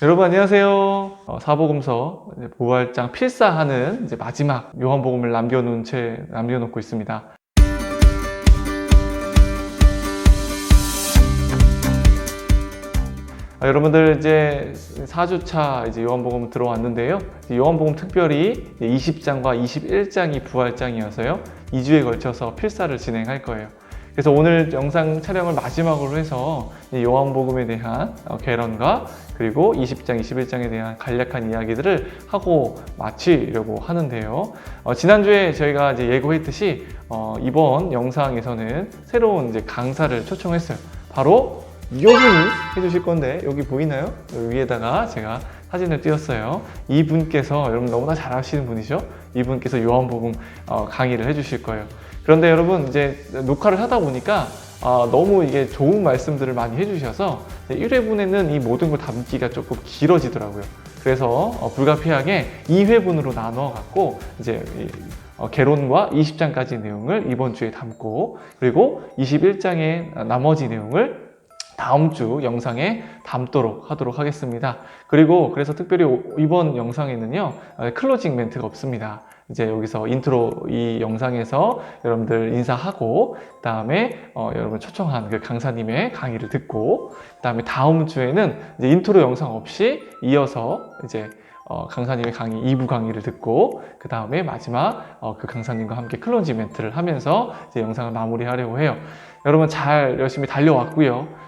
여러분 안녕하세요. 사복음서 부활장 필사하는 이제 마지막 요한복음을 남겨놓고 있습니다. 여러분들 이제 4주차 이제 요한복음 들어왔는데요. 요한복음 특별히 20장과 21장이 부활장이어서요. 2주에 걸쳐서 필사를 진행할 거예요. 그래서 오늘 영상 촬영을 마지막으로 해서 요한복음에 대한 개론과 그리고 20장, 21장에 대한 간략한 이야기들을 하고 마치려고 하는데요. 지난주에 저희가 이제 예고했듯이 이번 영상에서는 새로운 이제 강사를 초청했어요. 바로 이분이 해주실 건데 여기 보이나요? 여기 위에다가 제가 사진을 띄웠어요. 이분께서 여러분 너무나 잘 아시는 분이죠? 이분께서 요한복음 강의를 해주실 거예요. 그런데 여러분 이제 녹화를 하다 보니까 너무 이게 좋은 말씀들을 많이 해주셔서 1회분에는 이 모든 걸 담기가 조금 길어지더라고요. 그래서 불가피하게 2회분으로 나눠 갖고 이제 개론과 20장까지 내용을 이번 주에 담고 그리고 21장의 나머지 내용을 다음 주 영상에 담도록 하도록 하겠습니다. 그리고 그래서 특별히 이번 영상에는요 클로징 멘트가 없습니다. 이제 여기서 인트로 이 영상에서 여러분들 인사하고 그 다음에 여러분 초청한 그 강사님의 강의를 듣고 그 다음에 다음 주에는 이제 인트로 영상 없이 이어서 이제 강사님의 강의 2부 강의를 듣고 그 다음에 마지막 그 강사님과 함께 클로징 멘트를 하면서 이제 영상을 마무리하려고 해요. 여러분 잘 열심히 달려왔고요.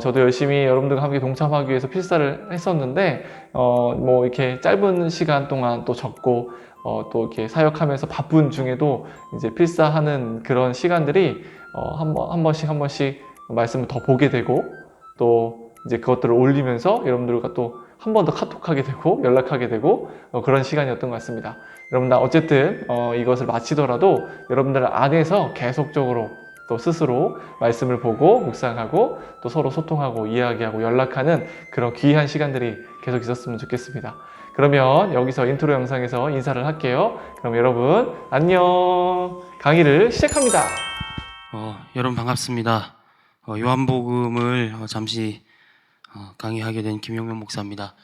저도 열심히 여러분들과 함께 동참하기 위해서 필사를 했었는데 뭐 이렇게 짧은 시간 동안 또 적고 또 이렇게 사역하면서 바쁜 중에도 이제 필사하는 그런 시간들이 한 번씩 말씀을 더 보게 되고 또 이제 그것들을 올리면서 여러분들과 또 한 번 더 카톡하게 되고 연락하게 되고 그런 시간이었던 것 같습니다. 여러분 어쨌든 이것을 마치더라도 여러분들 안에서 계속적으로 또 스스로 말씀을 보고 묵상하고 또 서로 소통하고 이야기하고 연락하는 그런 귀한 시간들이 계속 있었으면 좋겠습니다. 그러면 여기서 인트로 영상에서 인사를 할게요. 그럼 여러분 안녕. 강의를 시작합니다. 여러분 반갑습니다. 요한복음을 잠시 강의하게 된 김용명 목사입니다.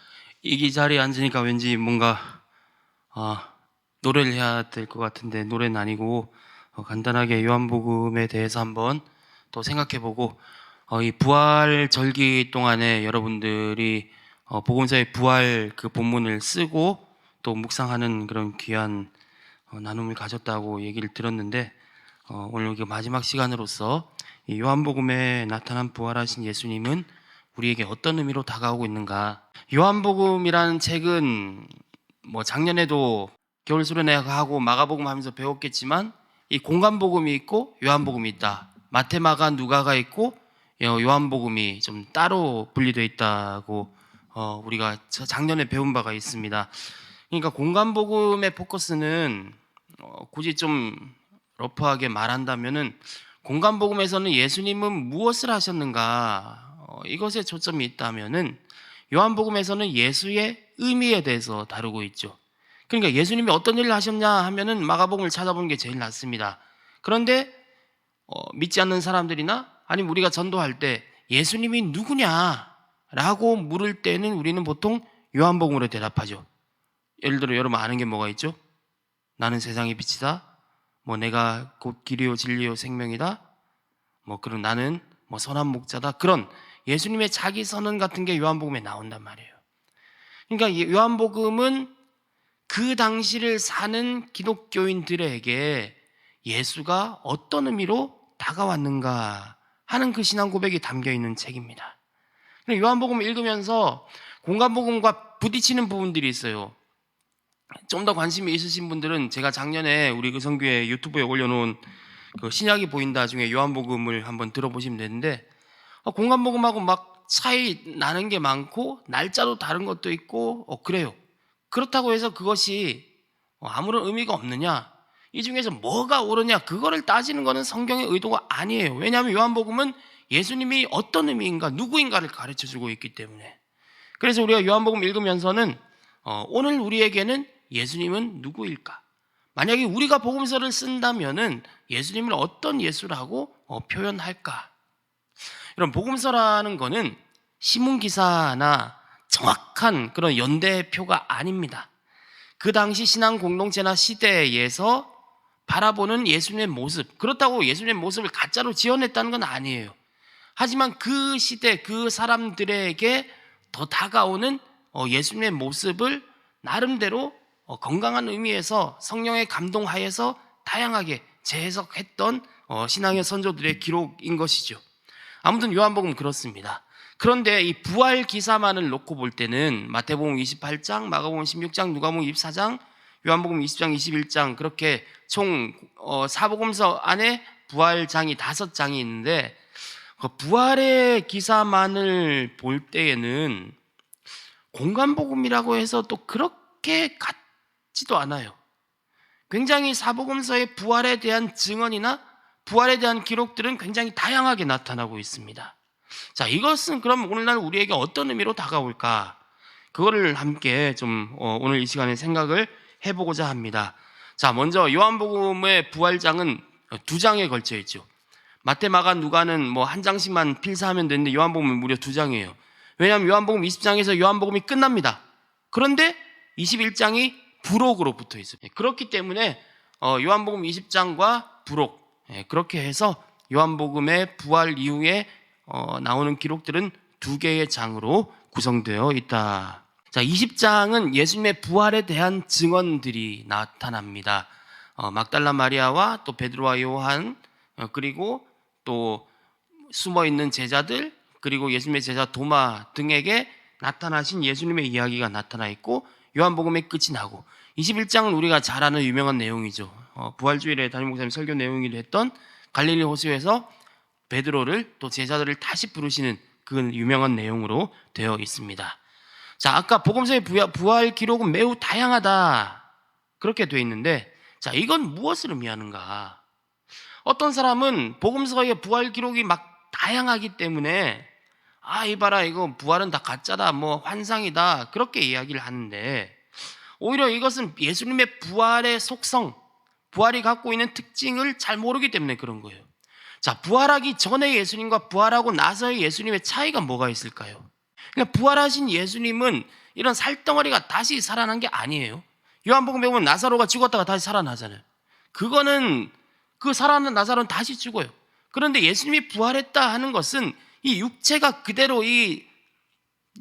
이 자리에 앉으니까 왠지 뭔가 노래를 해야 될 것 같은데 노래는 아니고 간단하게 요한복음에 대해서 한번 또 생각해보고 이 부활 절기 동안에 여러분들이 복음서의 부활 그 본문을 쓰고 또 묵상하는 그런 귀한 나눔을 가졌다고 얘기를 들었는데 오늘 여기 마지막 시간으로서 이 요한복음에 나타난 부활하신 예수님은 우리에게 어떤 의미로 다가오고 있는가. 요한복음이라는 책은 뭐 작년에도 겨울 수련회하고 마가복음 하면서 배웠겠지만 이 공간복음이 있고 요한복음이 있다. 마태, 마가, 누가가 있고 요한복음이 좀 따로 분리되어 있다고 우리가 작년에 배운 바가 있습니다. 그러니까 공간복음의 포커스는 굳이 좀 러프하게 말한다면은 공간복음에서는 예수님은 무엇을 하셨는가 이것에 초점이 있다면은 요한복음에서는 예수의 의미에 대해서 다루고 있죠. 그러니까 예수님이 어떤 일을 하셨냐 하면은 마가복음을 찾아보는 게 제일 낫습니다. 그런데 믿지 않는 사람들이나 아니면 우리가 전도할 때 예수님이 누구냐라고 물을 때는 우리는 보통 요한복음으로 대답하죠. 예를 들어 여러분 아는 게 뭐가 있죠? 나는 세상의 빛이다. 뭐 내가 곧 길이요 진리요 생명이다. 뭐 그런 나는 뭐 선한 목자다. 그런 예수님의 자기 선언 같은 게 요한복음에 나온단 말이에요. 그러니까 요한복음은 그 당시를 사는 기독교인들에게 예수가 어떤 의미로 다가왔는가 하는 그 신앙 고백이 담겨 있는 책입니다. 요한복음을 읽으면서 공간복음과 부딪히는 부분들이 있어요. 좀 더 관심이 있으신 분들은 제가 작년에 우리 그 성교회 유튜브에 올려놓은 그 신약이 보인다 중에 요한복음을 한번 들어보시면 되는데 공간복음하고 막 차이 나는 게 많고 날짜도 다른 것도 있고 그래요. 그렇다고 해서 그것이 아무런 의미가 없느냐, 이 중에서 뭐가 옳으냐 그거를 따지는 것은 성경의 의도가 아니에요. 왜냐하면 요한복음은 예수님이 어떤 의미인가 누구인가를 가르쳐주고 있기 때문에. 그래서 우리가 요한복음 읽으면서는 오늘 우리에게는 예수님은 누구일까? 만약에 우리가 복음서를 쓴다면은 예수님을 어떤 예수라고 표현할까? 여러분 복음서라는 거는 신문기사나 정확한 그런 연대표가 아닙니다. 그 당시 신앙 공동체나 시대에서 바라보는 예수님의 모습, 그렇다고 예수님의 모습을 가짜로 지어냈다는 건 아니에요. 하지만 그 시대 그 사람들에게 더 다가오는 예수님의 모습을 나름대로 건강한 의미에서 성령의 감동하에서 다양하게 재해석했던 신앙의 선조들의 기록인 것이죠. 아무튼 요한복음 그렇습니다. 그런데 이 부활 기사만을 놓고 볼 때는 마태복음 28장, 마가복음 16장, 누가복음 24장, 요한복음 20장, 21장 그렇게 총 사복음서 안에 부활장이 5장이 있는데 그 부활의 기사만을 볼 때에는 공간복음이라고 해서 또 그렇게 같지도 않아요. 굉장히 사복음서의 부활에 대한 증언이나 부활에 대한 기록들은 굉장히 다양하게 나타나고 있습니다. 자, 이것은 그럼 오늘날 우리에게 어떤 의미로 다가올까? 그거를 함께 좀 오늘 이 시간에 생각을 해보고자 합니다. 자, 먼저 요한복음의 부활장은 2장에 걸쳐 있죠. 마태, 마가, 누가는 뭐 한 장씩만 필사하면 되는데 요한복음은 무려 2장이에요. 왜냐하면 요한복음 20장에서 요한복음이 끝납니다. 그런데 21장이 부록으로 붙어 있어요. 그렇기 때문에 요한복음 20장과 부록 그렇게 해서 요한복음의 부활 이후에 나오는 기록들은 2개의 장으로 구성되어 있다. 자, 20장은 예수님의 부활에 대한 증언들이 나타납니다. 막달라 마리아와 또 베드로와 요한 그리고 또 숨어있는 제자들 그리고 예수님의 제자 도마 등에게 나타나신 예수님의 이야기가 나타나 있고 요한복음의 끝이 나고 21장은 우리가 잘 아는 유명한 내용이죠. 부활주일에 담임 목사님 설교 내용이기도 했던 갈릴리 호수에서 베드로를 또 제자들을 다시 부르시는 그 유명한 내용으로 되어 있습니다. 자, 아까 복음서의 부활 기록은 매우 다양하다 그렇게 되어 있는데 자, 이건 무엇을 의미하는가? 어떤 사람은 복음서의 부활 기록이 막 다양하기 때문에 이봐라 이거 부활은 다 가짜다 뭐 환상이다 그렇게 이야기를 하는데 오히려 이것은 예수님의 부활의 속성 부활이 갖고 있는 특징을 잘 모르기 때문에 그런 거예요. 자, 부활하기 전에 예수님과 부활하고 나서의 예수님의 차이가 뭐가 있을까요? 그러니까 부활하신 예수님은 이런 살덩어리가 다시 살아난 게 아니에요. 요한복음에 보면 나사로가 죽었다가 다시 살아나잖아요. 그거는 그 살아난 나사로는 다시 죽어요. 그런데 예수님이 부활했다 하는 것은 이 육체가 그대로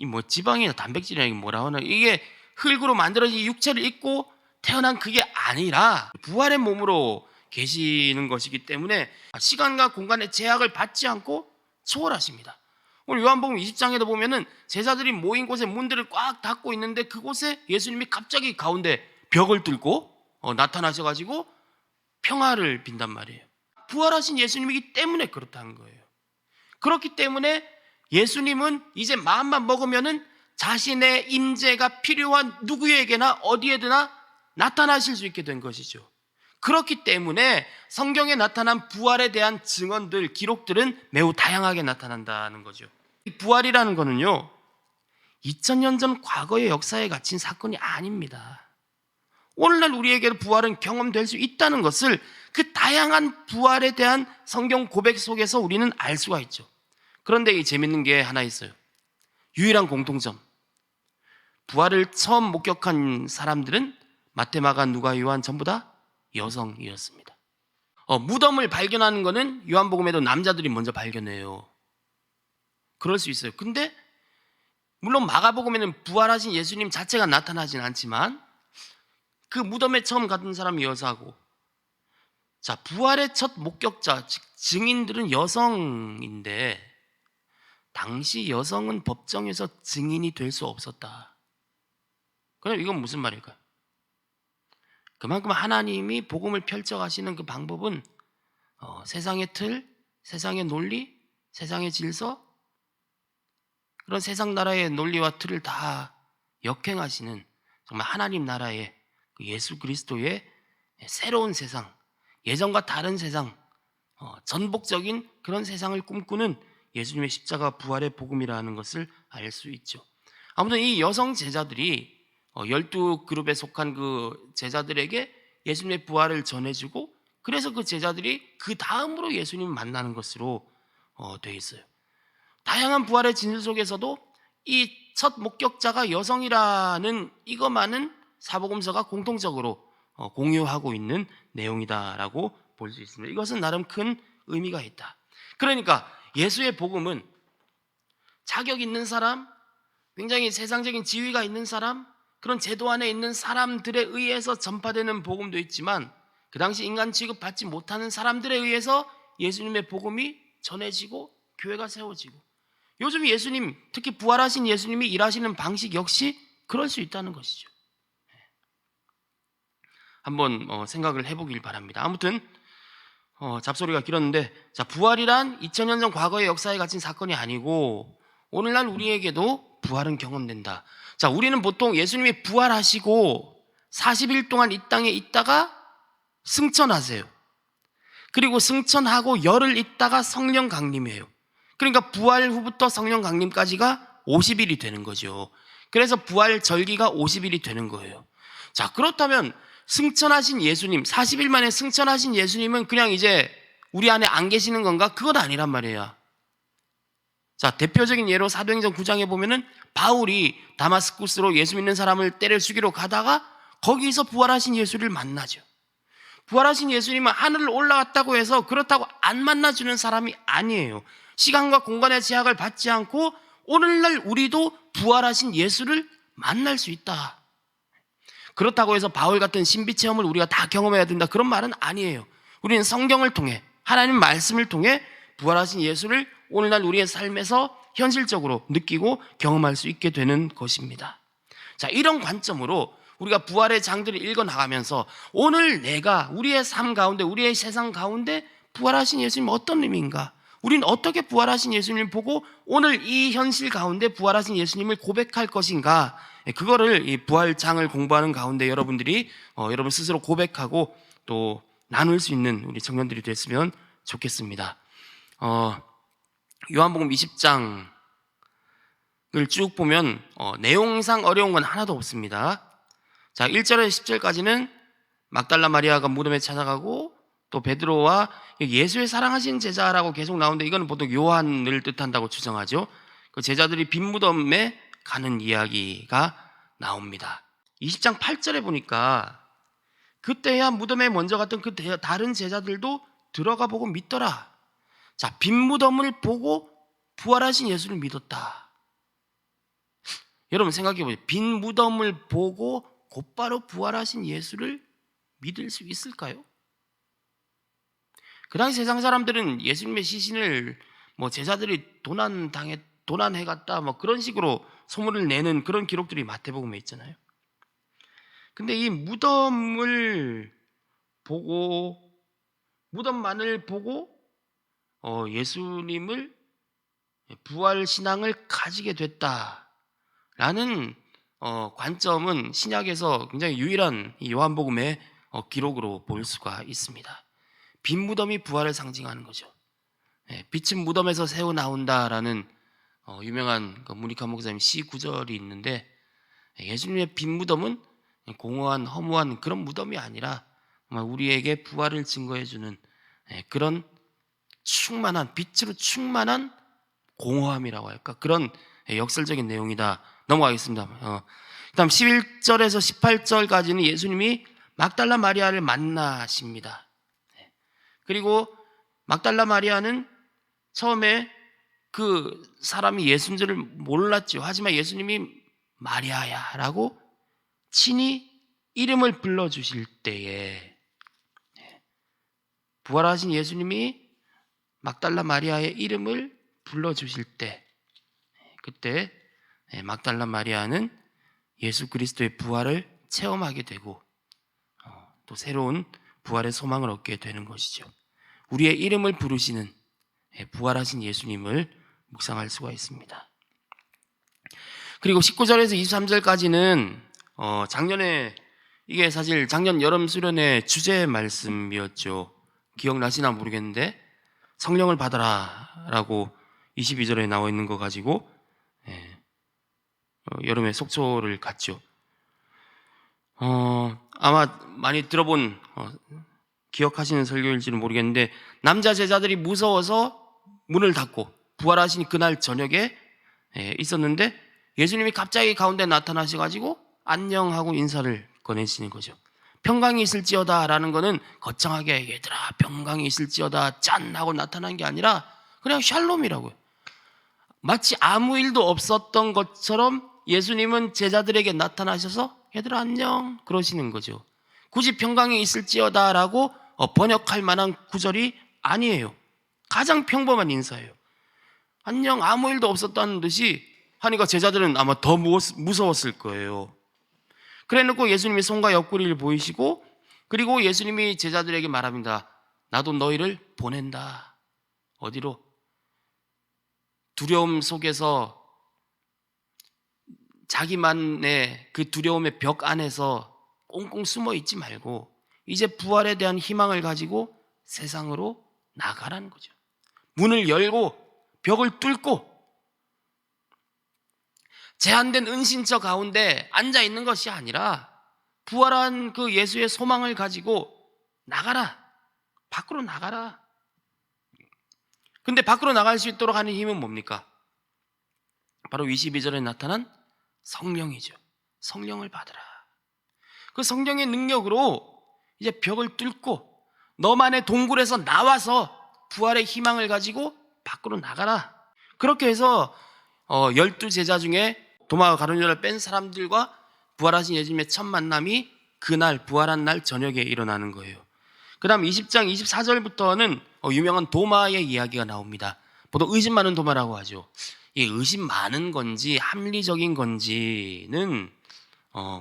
뭐 지방이나 단백질이나 뭐라 하나 이게 흙으로 만들어진 육체를 입고 태어난 그게 아니라 부활의 몸으로 계시는 것이기 때문에 시간과 공간의 제약을 받지 않고 초월하십니다. 오늘 요한복음 20장에도 보면은 제자들이 모인 곳에 문들을 꽉 닫고 있는데 그곳에 예수님이 갑자기 가운데 벽을 뚫고 나타나셔가지고 평화를 빈단 말이에요. 부활하신 예수님이기 때문에 그렇다는 거예요. 그렇기 때문에 예수님은 이제 마음만 먹으면은 자신의 임재가 필요한 누구에게나 어디에드나 나타나실 수 있게 된 것이죠. 그렇기 때문에 성경에 나타난 부활에 대한 증언들, 기록들은 매우 다양하게 나타난다는 거죠. 이 부활이라는 거는요, 2000년 전 과거의 역사에 갇힌 사건이 아닙니다. 오늘날 우리에게 부활은 경험될 수 있다는 것을 그 다양한 부활에 대한 성경 고백 속에서 우리는 알 수가 있죠. 그런데 이 재밌는 게 하나 있어요. 유일한 공통점. 부활을 처음 목격한 사람들은 마태, 마가, 누가, 요한 전부 다 여성이었습니다. 무덤을 발견하는 거는 요한복음에도 남자들이 먼저 발견해요. 그럴 수 있어요. 근데 물론 마가복음에는 부활하신 예수님 자체가 나타나진 않지만 그 무덤에 처음 갔던 사람이 여자고 자, 부활의 첫 목격자, 즉 증인들은 여성인데 당시 여성은 법정에서 증인이 될 수 없었다. 그럼 이건 무슨 말일까요? 그만큼 하나님이 복음을 펼쳐가시는 그 방법은 세상의 틀, 세상의 논리, 세상의 질서 그런 세상 나라의 논리와 틀을 다 역행하시는 정말 하나님 나라의 그 예수 그리스도의 새로운 세상, 예전과 다른 세상, 전복적인 그런 세상을 꿈꾸는 예수님의 십자가 부활의 복음이라는 것을 알 수 있죠. 아무튼 이 여성 제자들이 12그룹에 속한 그 제자들에게 예수님의 부활을 전해주고 그래서 그 제자들이 그 다음으로 예수님을 만나는 것으로 되어 있어요. 다양한 부활의 진술 속에서도 이 첫 목격자가 여성이라는 이것만은 사복음서가 공통적으로 공유하고 있는 내용이다라고 볼 수 있습니다. 이것은 나름 큰 의미가 있다. 그러니까 예수의 복음은 자격 있는 사람, 굉장히 세상적인 지위가 있는 사람, 그런 제도 안에 있는 사람들에 의해서 전파되는 복음도 있지만 그 당시 인간 취급받지 못하는 사람들에 의해서 예수님의 복음이 전해지고 교회가 세워지고, 요즘 예수님, 특히 부활하신 예수님이 일하시는 방식 역시 그럴 수 있다는 것이죠. 한번 생각을 해보길 바랍니다. 아무튼 잡소리가 길었는데, 자, 부활이란 2000년 전 과거의 역사에 갇힌 사건이 아니고 오늘날 우리에게도 부활은 경험된다. 자, 우리는 보통 예수님이 부활하시고 40일 동안 이 땅에 있다가 승천하세요. 그리고 승천하고 열흘 있다가 성령 강림해요. 그러니까 부활 후부터 성령 강림까지가 50일이 되는 거죠. 그래서 부활 절기가 50일이 되는 거예요. 자, 그렇다면 승천하신 예수님, 40일 만에 승천하신 예수님은 그냥 이제 우리 안에 안 계시는 건가? 그건 아니란 말이에요. 자, 대표적인 예로 사도행전 9장에 보면은 바울이 다마스쿠스로 예수 믿는 사람을 때려 죽이러 가다가 거기서 부활하신 예수를 만나죠. 부활하신 예수님은 하늘을 올라갔다고 해서 그렇다고 안 만나주는 사람이 아니에요. 시간과 공간의 제약을 받지 않고 오늘날 우리도 부활하신 예수를 만날 수 있다. 그렇다고 해서 바울 같은 신비 체험을 우리가 다 경험해야 된다, 그런 말은 아니에요. 우리는 성경을 통해, 하나님 말씀을 통해 부활하신 예수를 오늘날 우리의 삶에서 현실적으로 느끼고 경험할 수 있게 되는 것입니다. 자, 이런 관점으로 우리가 부활의 장들을 읽어나가면서 오늘 내가 우리의 삶 가운데, 우리의 세상 가운데 부활하신 예수님 어떤 의미인가? 우리는 어떻게 부활하신 예수님을 보고 오늘 이 현실 가운데 부활하신 예수님을 고백할 것인가? 그거를 이 부활장을 공부하는 가운데 여러분들이 여러분 스스로 고백하고 또 나눌 수 있는 우리 청년들이 됐으면 좋겠습니다. 요한복음 20장을 쭉 보면 내용상 어려운 건 하나도 없습니다. 자, 1절에서 10절까지는 막달라 마리아가 무덤에 찾아가고 또 베드로와 예수의 사랑하신 제자라고 계속 나오는데 이거는 보통 요한을 뜻한다고 추정하죠. 그 제자들이 빈 무덤에 가는 이야기가 나옵니다. 20장 8절에 보니까 그때야 무덤에 먼저 갔던 그 다른 제자들도 들어가 보고 믿더라. 자, 빈 무덤을 보고 부활하신 예수를 믿었다. 여러분 생각해 보세요. 빈 무덤을 보고 곧바로 부활하신 예수를 믿을 수 있을까요? 그 당시 세상 사람들은 예수님의 시신을 제자들이 도난해갔다 그런 식으로 소문을 내는 그런 기록들이 마태복음에 있잖아요. 근데 이 무덤만을 보고 예수님을 부활 신앙을 가지게 됐다라는 관점은 신약에서 굉장히 유일한 이 요한복음의 기록으로 볼 수가 있습니다. 빈 무덤이 부활을 상징하는 거죠. 빛은 무덤에서 새어 나온다라는 유명한 문익환 목사님 시 구절이 있는데, 예수님의 빈 무덤은 공허한 허무한 그런 무덤이 아니라 우리에게 부활을 증거해주는 그런 충만한, 빛으로 충만한 공허함이라고 할까, 그런 역설적인 내용이다. 넘어가겠습니다. 그다음 11절에서 18절까지는 예수님이 막달라 마리아를 만나십니다. 그리고 막달라 마리아는 처음에 그 사람이 예수인 줄을 몰랐죠. 하지만 예수님이 마리아야 라고 친히 이름을 불러주실 때에, 부활하신 예수님이 막달라 마리아의 이름을 불러주실 때, 그때 막달라 마리아는 예수 그리스도의 부활을 체험하게 되고 또 새로운 부활의 소망을 얻게 되는 것이죠. 우리의 이름을 부르시는 부활하신 예수님을 묵상할 수가 있습니다. 그리고 19절에서 23절까지는 작년에, 이게 사실 작년 여름 수련회 주제 말씀이었죠. 기억나시나 모르겠는데 성령을 받아라 라고 22절에 나와 있는 거 가지고 여름에 속초를 갔죠. 아마 많이 들어본 기억하시는 설교일지는 모르겠는데, 남자 제자들이 무서워서 문을 닫고 부활하신 그날 저녁에 있었는데 예수님이 갑자기 가운데 나타나셔가지고 안녕하고 인사를 건네시는 거죠. 평강이 있을지어다 라는 거는 거창하게 얘들아 평강이 있을지어다 짠 하고 나타난 게 아니라 그냥 샬롬이라고요. 마치 아무 일도 없었던 것처럼 예수님은 제자들에게 나타나셔서 얘들아 안녕 그러시는 거죠. 굳이 평강이 있을지어다 라고 번역할 만한 구절이 아니에요. 가장 평범한 인사예요. 안녕 아무 일도 없었다는 듯이 하니까 제자들은 아마 더 무서웠을 거예요. 그래놓고 예수님이 손과 옆구리를 보이시고 그리고 예수님이 제자들에게 말합니다. 나도 너희를 보낸다. 어디로? 두려움 속에서 자기만의 그 두려움의 벽 안에서 꽁꽁 숨어 있지 말고 이제 부활에 대한 희망을 가지고 세상으로 나가라는 거죠. 문을 열고 벽을 뚫고 제한된 은신처 가운데 앉아 있는 것이 아니라 부활한 그 예수의 소망을 가지고 나가라. 밖으로 나가라. 근데 밖으로 나갈 수 있도록 하는 힘은 뭡니까? 바로 22절에 나타난 성령이죠. 성령을 받으라. 그 성령의 능력으로 이제 벽을 뚫고 너만의 동굴에서 나와서 부활의 희망을 가지고 밖으로 나가라. 그렇게 해서 12제자 중에 도마와 가룟유다를 뺀 사람들과 부활하신 예수님의 첫 만남이 그날 부활한 날 저녁에 일어나는 거예요. 그 다음 20장 24절부터는 유명한 도마의 이야기가 나옵니다. 보통 의심 많은 도마라고 하죠. 이 의심 많은 건지 합리적인 건지는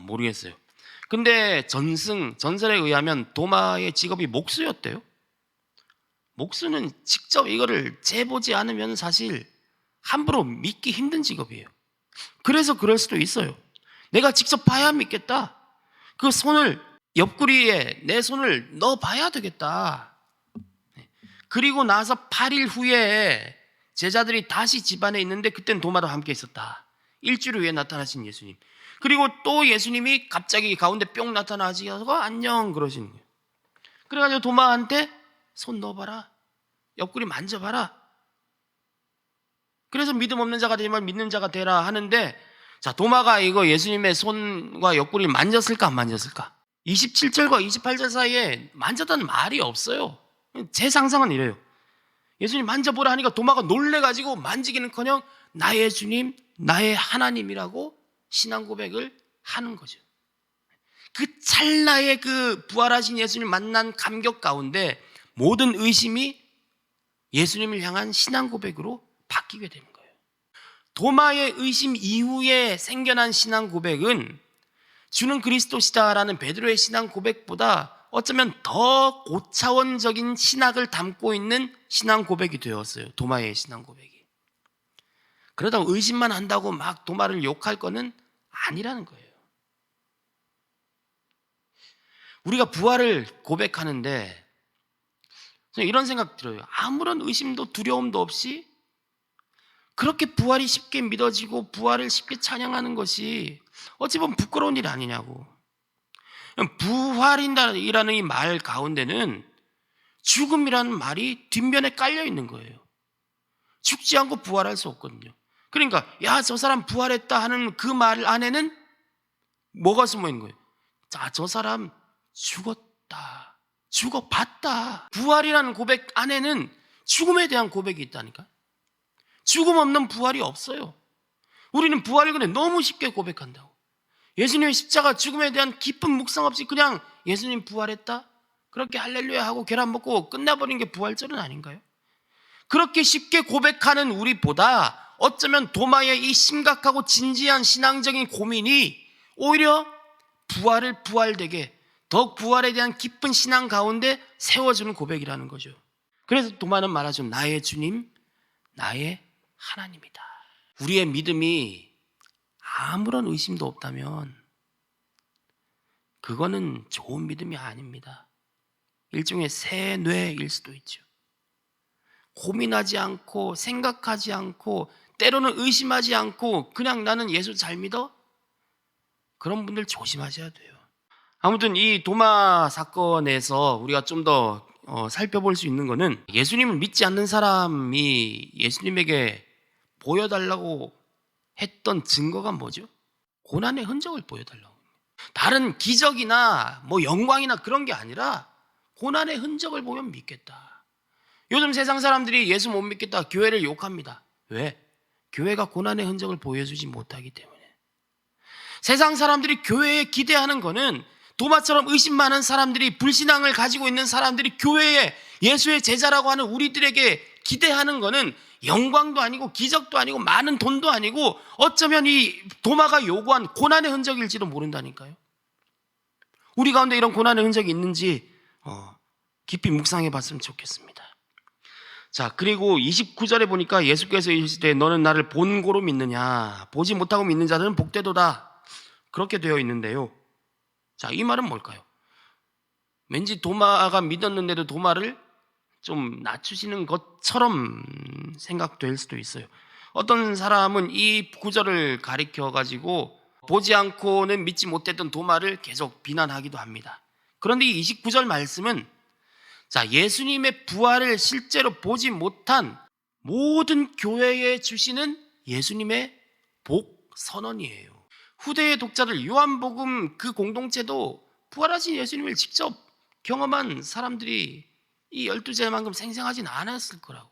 모르겠어요. 근데 전설에 의하면 도마의 직업이 목수였대요. 목수는 직접 이거를 재보지 않으면 사실 함부로 믿기 힘든 직업이에요. 그래서 그럴 수도 있어요. 내가 직접 봐야 믿겠다. 그 손을 옆구리에 내 손을 넣어봐야 되겠다. 그리고 나서 8일 후에 제자들이 다시 집안에 있는데 그땐 도마도 함께 있었다. 일주일 후에 나타나신 예수님. 그리고 또 예수님이 갑자기 가운데 뿅 나타나시고 안녕 그러시는 거예요. 그래가지고 도마한테 손 넣어봐라. 옆구리 만져봐라. 그래서 믿음 없는 자가 되지만 믿는 자가 되라 하는데 자 도마가 이거 예수님의 손과 옆구리를 만졌을까 안 만졌을까? 27절과 28절 사이에 만졌다는 말이 없어요. 제 상상은 이래요. 예수님 만져보라 하니까 도마가 놀래가지고 만지기는커녕 나의 주님, 나의 하나님이라고 신앙 고백을 하는 거죠. 그 찰나의 그 부활하신 예수님 만난 감격 가운데 모든 의심이 예수님을 향한 신앙 고백으로 바뀌게 되는 거예요. 도마의 의심 이후에 생겨난 신앙 고백은 주는 그리스도시다라는 베드로의 신앙 고백보다 어쩌면 더 고차원적인 신학을 담고 있는 신앙 고백이 되었어요. 도마의 신앙 고백이. 그러다가 의심만 한다고 막 도마를 욕할 거는 아니라는 거예요. 우리가 부활을 고백하는데 이런 생각 들어요. 아무런 의심도 두려움도 없이 그렇게 부활이 쉽게 믿어지고 부활을 쉽게 찬양하는 것이 어찌 보면 부끄러운 일 아니냐고. 부활이라는 이 말 가운데는 죽음이라는 말이 뒷면에 깔려 있는 거예요. 죽지 않고 부활할 수 없거든요. 그러니까 야, 저 사람 부활했다 하는 그 말 안에는 뭐가 숨어 있는 거예요? 자, 저 사람 죽었다. 죽어봤다. 부활이라는 고백 안에는 죽음에 대한 고백이 있다니까. 죽음 없는 부활이 없어요. 우리는 부활을 그냥 너무 쉽게 고백한다고. 예수님의 십자가 죽음에 대한 깊은 묵상 없이 그냥 예수님 부활했다? 그렇게 할렐루야 하고 계란 먹고 끝나버린 게 부활절은 아닌가요? 그렇게 쉽게 고백하는 우리보다 어쩌면 도마의 이 심각하고 진지한 신앙적인 고민이 오히려 부활을 부활되게 더욱 부활에 대한 깊은 신앙 가운데 세워주는 고백이라는 거죠. 그래서 도마는 말하죠. 나의 주님, 나의 하나님이다. 우리의 믿음이 아무런 의심도 없다면 그거는 좋은 믿음이 아닙니다. 일종의 새 뇌일 수도 있죠. 고민하지 않고 생각하지 않고 때로는 의심하지 않고 그냥 나는 예수 잘 믿어? 그런 분들 조심하셔야 돼요. 아무튼 이 도마 사건에서 우리가 좀 더 살펴볼 수 있는 거는 예수님을 믿지 않는 사람이 예수님에게 보여달라고 했던 증거가 뭐죠? 고난의 흔적을 보여달라고. 다른 기적이나 뭐 영광이나 그런 게 아니라 고난의 흔적을 보면 믿겠다. 요즘 세상 사람들이 예수 못 믿겠다, 교회를 욕합니다. 왜? 교회가 고난의 흔적을 보여주지 못하기 때문에. 세상 사람들이 교회에 기대하는 거는 도마처럼 의심 많은 사람들이, 불신앙을 가지고 있는 사람들이 교회에 예수의 제자라고 하는 우리들에게 기대하는 거는 영광도 아니고 기적도 아니고 많은 돈도 아니고 어쩌면 이 도마가 요구한 고난의 흔적일지도 모른다니까요. 우리 가운데 이런 고난의 흔적이 있는지 깊이 묵상해 봤으면 좋겠습니다. 자, 그리고 29절에 보니까 예수께서 이르실 때 너는 나를 본고로 믿느냐, 보지 못하고 믿는 자들은 복되도다, 그렇게 되어 있는데요. 자, 이 말은 뭘까요? 왠지 도마가 믿었는데도 도마를 좀 낮추시는 것처럼 생각될 수도 있어요. 어떤 사람은 이 구절을 가리켜 가지고 보지 않고는 믿지 못했던 도마를 계속 비난하기도 합니다. 그런데 이 29절 말씀은 자, 예수님의 부활을 실제로 보지 못한 모든 교회에 주시는 예수님의 복 선언이에요. 후대의 독자들, 요한복음 그 공동체도 부활하신 예수님을 직접 경험한 사람들이 이 12제만큼 생생하진 않았을 거라고.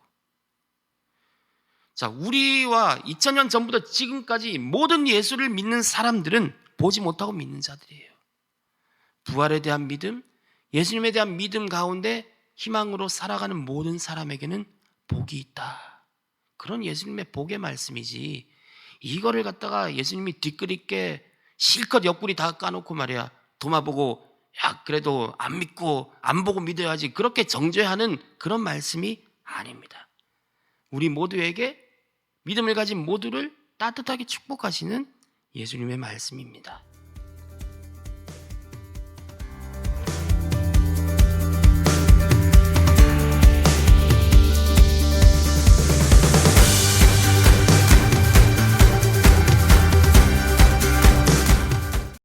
자, 우리와 2000년 전부터 지금까지 모든 예수를 믿는 사람들은 보지 못하고 믿는 자들이에요. 부활에 대한 믿음, 예수님에 대한 믿음 가운데 희망으로 살아가는 모든 사람에게는 복이 있다. 그런 예수님의 복의 말씀이지, 이거를 갖다가 예수님이 뒷그립게 실컷 옆구리 다 까놓고 말이야, 도마 보고 야 그래도 안 믿고 안 보고 믿어야지, 그렇게 정죄하는 그런 말씀이 아닙니다. 우리 모두에게, 믿음을 가진 모두를 따뜻하게 축복하시는 예수님의 말씀입니다.